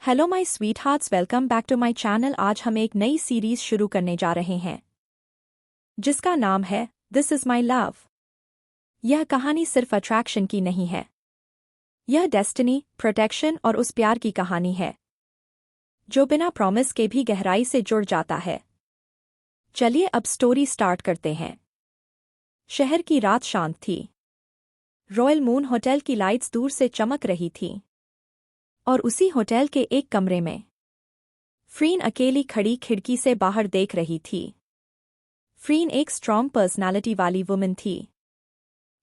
Hello my sweethearts, welcome back to my channel. आज हम एक नई सीरीज शुरू करने जा रहे हैं जिसका नाम है दिस इज माय लव। यह कहानी सिर्फ अट्रैक्शन की नहीं है, यह डेस्टिनी, प्रोटेक्शन और उस प्यार की कहानी है जो बिना प्रॉमिस के भी गहराई से जुड़ जाता है। चलिए अब स्टोरी स्टार्ट करते हैं। शहर की रात शांत थी। रॉयल मून होटल की लाइट्स दूर से चमक रही थीं और उसी होटल के एक कमरे में फ्रीन अकेली खड़ी खिड़की से बाहर देख रही थी। फ्रीन एक स्ट्रॉन्ग पर्सनालिटी वाली वुमन थी।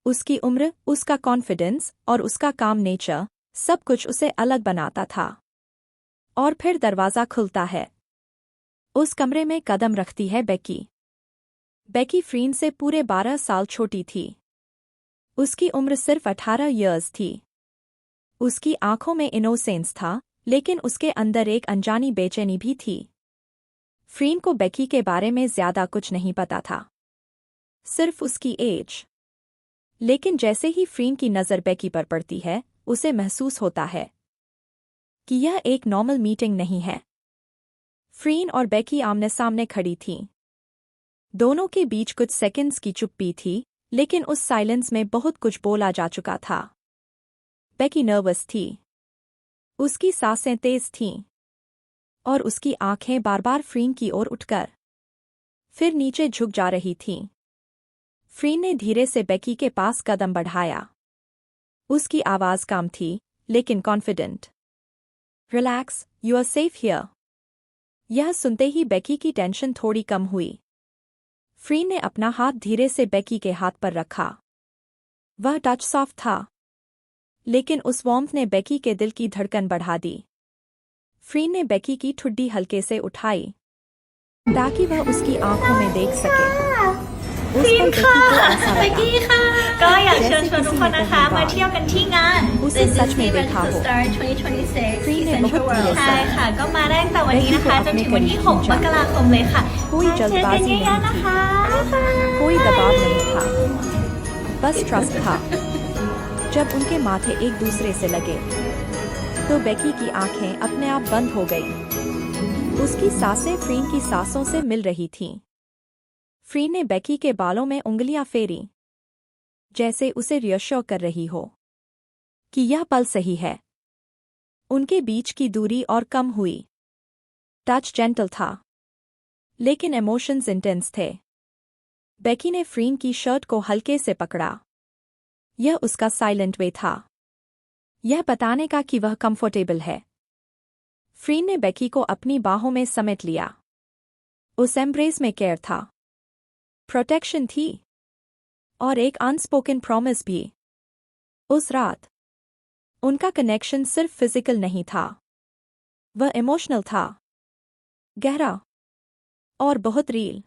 उसकी उम्र, उसका कॉन्फिडेंस और उसका काम नेचर सब कुछ उसे अलग बनाता था। और फिर दरवाज़ा खुलता है। उस कमरे में कदम रखती है बेकी। बेकी फ्रीन से पूरे 12 साल छोटी थी। उसकी उम्र सिर्फ 18 ईयर्स थी। उसकी आंखों में इनोसेंस था, लेकिन उसके अंदर एक अनजानी बेचैनी भी थी। फ्रीन को बेकी के बारे में ज्यादा कुछ नहीं पता था, सिर्फ उसकी एज। लेकिन जैसे ही फ्रीन की नज़र बेकी पर पड़ती है, उसे महसूस होता है कि यह एक नॉर्मल मीटिंग नहीं है। फ्रीन और बेकी आमने सामने खड़ी थीं। दोनों के बीच कुछ सेकंड्स की चुप्पी थी, लेकिन उस साइलेंस में बहुत कुछ बोला जा चुका था। बेकी नर्वस थी। उसकी सांसें तेज थीं और उसकी आंखें बार बार फ्रीन की ओर उठकर फिर नीचे झुक जा रही थीं। फ्रीन ने धीरे से बेकी के पास कदम बढ़ाया। उसकी आवाज काम थी, लेकिन confident. Relax, you are safe here. यह सुनते ही बेकी की टेंशन थोड़ी कम हुई। फ्रीन ने अपना हाथ धीरे से बेकी के हाथ पर रखा। वह टच सॉफ्ट था, लेकिन उस वार्मथ ने बेकी के दिल की धड़कन बढ़ा दी। फ्रीन ने बेकी की ठुड्डी हल्के से उठाई ताकि वह उसकी आंखों में देख सके। उस पल बेकी को ऐसा लगा ก็อยากเชิญชวนทุกคนนะคะมาเที่ยวกันที่งาน उसे The सच में Disney देखा Magical हो। Star 2026 फ्रीन ने Central बहुत World धीरे से ใช่ค่ะก็มาได้ตั้งแต่วันนี้นะคะจนถึงวันที่ 6 มกราคมเลยค่ะ कोई มาเจอกัน जल्दबाजी เยอะ नहीं ๆนะคะ कोई दबाव नहीं था, बस ट्रस्ट था। जब उनके माथे एक दूसरे से लगे तो बेकी की आंखें अपने आप बंद हो गईं। उसकी सांसें फ्रीन की सांसों से मिल रही थीं। फ्रीन ने बेकी के बालों में उंगलियां फेरी, जैसे उसे रियश्योर कर रही हो कि यह पल सही है। उनके बीच की दूरी और कम हुई। टच जेंटल था, लेकिन इमोशंस इंटेंस थे। बेकी ने फ्रीन की शर्ट को हल्के से पकड़ा। यह उसका साइलेंट वे था, यह बताने का कि वह कंफर्टेबल है। फ्रीन ने बेकी को अपनी बाहों में समेट लिया। उस एम्ब्रेस में केयर था, प्रोटेक्शन थी और एक अनस्पोकन प्रॉमिस भी। उस रात उनका कनेक्शन सिर्फ फिजिकल नहीं था, वह इमोशनल था, गहरा और बहुत रियल।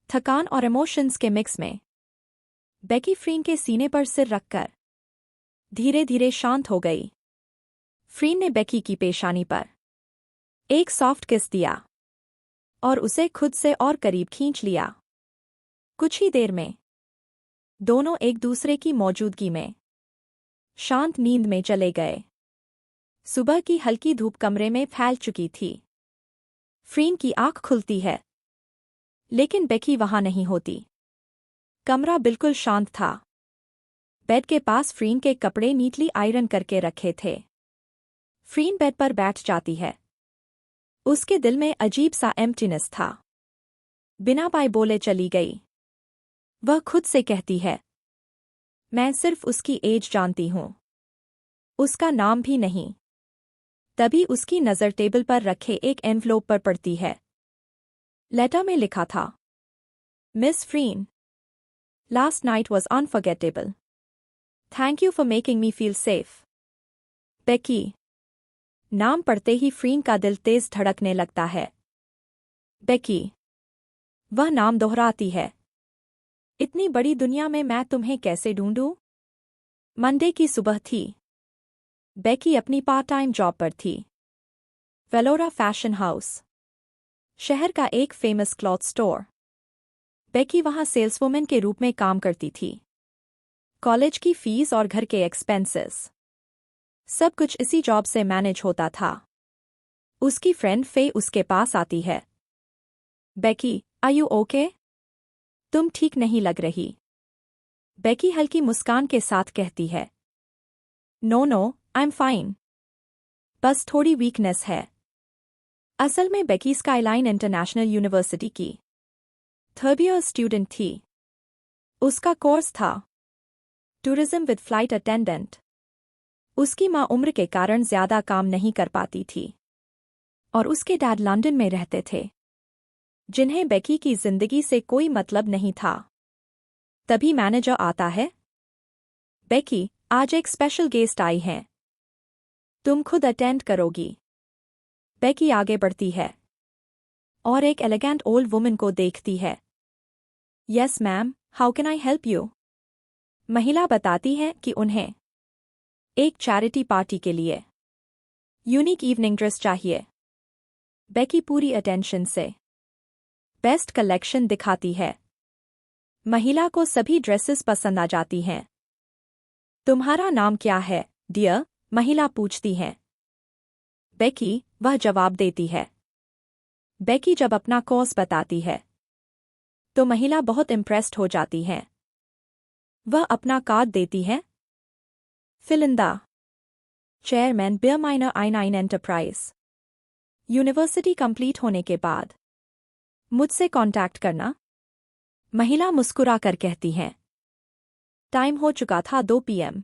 थकान और इमोशंस के मिक्स में बेकी फ्रीन के सीने पर सिर रखकर धीरे धीरे शांत हो गई। फ्रीन ने बेकी की पेशानी पर एक सॉफ्ट किस दिया और उसे खुद से और करीब खींच लिया। कुछ ही देर में दोनों एक दूसरे की मौजूदगी में शांत नींद में चले गए। सुबह की हल्की धूप कमरे में फैल चुकी थी। फ्रीन की आंख खुलती है, लेकिन बेकी वहां नहीं होती। कमरा बिल्कुल शांत था। बेड के पास फ्रीन के कपड़े नीटली आयरन करके रखे थे। फ्रीन बेड पर बैठ जाती है। उसके दिल में अजीब सा एम्प्टीनेस था। बिना बाय बोले चली गई। वह खुद से कहती है, मैं सिर्फ उसकी एज जानती हूं, उसका नाम भी नहीं। तभी उसकी नज़र टेबल पर रखे एक एनवलोप पर पड़ती है। लेटर में लिखा था, Miss Freen, last night was unforgettable. Thank you for making me feel safe. Becky. नाम पढ़ते ही फ्रीन का दिल तेज धड़कने लगता है। बेकी। वह नाम दोहराती है। इतनी बड़ी दुनिया में मैं तुम्हें कैसे ढूंढूं? मंडे की सुबह थी। बेकी अपनी पार्ट टाइम जॉब पर थी। वेलोरा फैशन हाउस, शहर का एक फेमस क्लॉथ स्टोर। बेकी वहां सेल्सवुमन के रूप में काम करती थी। कॉलेज की फीस और घर के एक्सपेंसेस सब कुछ इसी जॉब से मैनेज होता था। उसकी फ्रेंड फे उसके पास आती है। Becky, are you okay? तुम ठीक नहीं लग रही। बेकी हल्की मुस्कान के साथ कहती है, नो, आई एम फाइन। बस थोड़ी वीकनेस है। असल में बेकी स्काईलाइन इंटरनेशनल यूनिवर्सिटी की थर्ड ईयर स्टूडेंट थी। उसका कोर्स था टूरिज्म विद फ्लाइट अटेंडेंट। उसकी माँ उम्र के कारण ज्यादा काम नहीं कर पाती थी और उसके डैड लंदन में रहते थे, जिन्हें बेकी की जिंदगी से कोई मतलब नहीं था। तभी मैनेजर आता है। बेकी, आज एक स्पेशल गेस्ट आई हैं। तुम खुद अटेंड करोगी। बेकी आगे बढ़ती है और एक एलिगेंट ओल्ड वुमन को देखती है। Yes ma'am, how can I help you? महिला बताती है कि उन्हें एक चैरिटी पार्टी के लिए यूनिक इवनिंग ड्रेस चाहिए। बेकी पूरी अटेंशन से बेस्ट कलेक्शन दिखाती है। महिला को सभी ड्रेसेस पसंद आ जाती हैं। तुम्हारा नाम क्या है डियर? महिला पूछती है। बेकी, वह जवाब देती है। बेकी जब अपना कोर्स बताती है तो महिला बहुत इम्प्रेस्ड हो जाती है। वह अपना कार्ड देती है। फिलिंदा, चेयरमैन बियर माइनर आई9 एंटरप्राइज। यूनिवर्सिटी कंप्लीट होने के बाद मुझसे कांटेक्ट करना। महिला मुस्कुरा कर कहती है। टाइम हो चुका था 2 PM।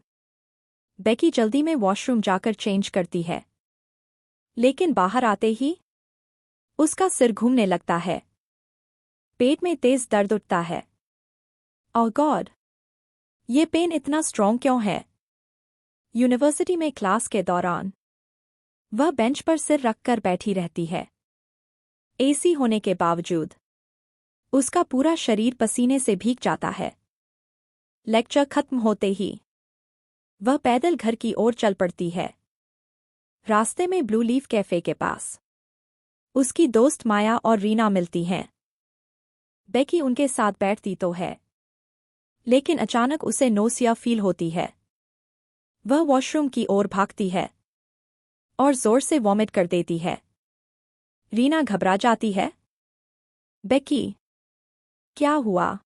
बेकी जल्दी में वॉशरूम जाकर चेंज करती है, लेकिन बाहर आते ही उसका सिर घूमने लगता है। पेट में तेज दर्द उठता है। ओह गॉड, ये पेन इतना स्ट्रॉन्ग क्यों है? यूनिवर्सिटी में क्लास के दौरान वह बेंच पर सिर रखकर बैठी रहती है। एसी होने के बावजूद उसका पूरा शरीर पसीने से भीग जाता है। लेक्चर खत्म होते ही वह पैदल घर की ओर चल पड़ती है। रास्ते में ब्लू लीफ कैफे के पास उसकी दोस्त माया और रीना मिलती हैं। बेकी उनके साथ बैठती तो है, लेकिन अचानक उसे नोसिया फील होती है। वह वॉशरूम की ओर भागती है और जोर से वॉमिट कर देती है। रीना घबरा जाती है। बेकी, क्या हुआ?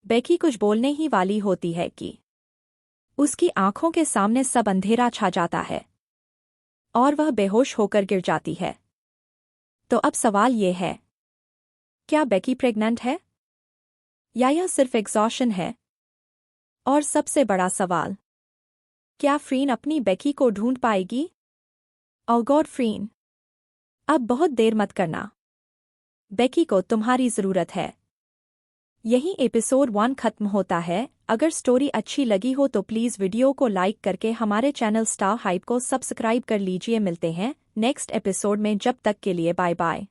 बेकी कुछ बोलने ही वाली होती है कि उसकी आंखों के सामने सब अंधेरा छा जाता है और वह बेहोश होकर गिर जाती है। तो अब सवाल ये है, क्या बेकी प्रेग्नेंट है या यह सिर्फ एग्जॉशन है? और सबसे बड़ा सवाल, क्या फ्रीन अपनी बेकी को ढूंढ पाएगी? ओह गॉड फ्रीन, अब बहुत देर मत करना। बेकी को तुम्हारी जरूरत है। यही एपिसोड 1 खत्म होता है। अगर स्टोरी अच्छी लगी हो तो प्लीज़ वीडियो को लाइक करके हमारे चैनल स्टार हाइप को सब्सक्राइब कर लीजिए। मिलते हैं नेक्स्ट एपिसोड में, जब तक के लिए बाय बाय।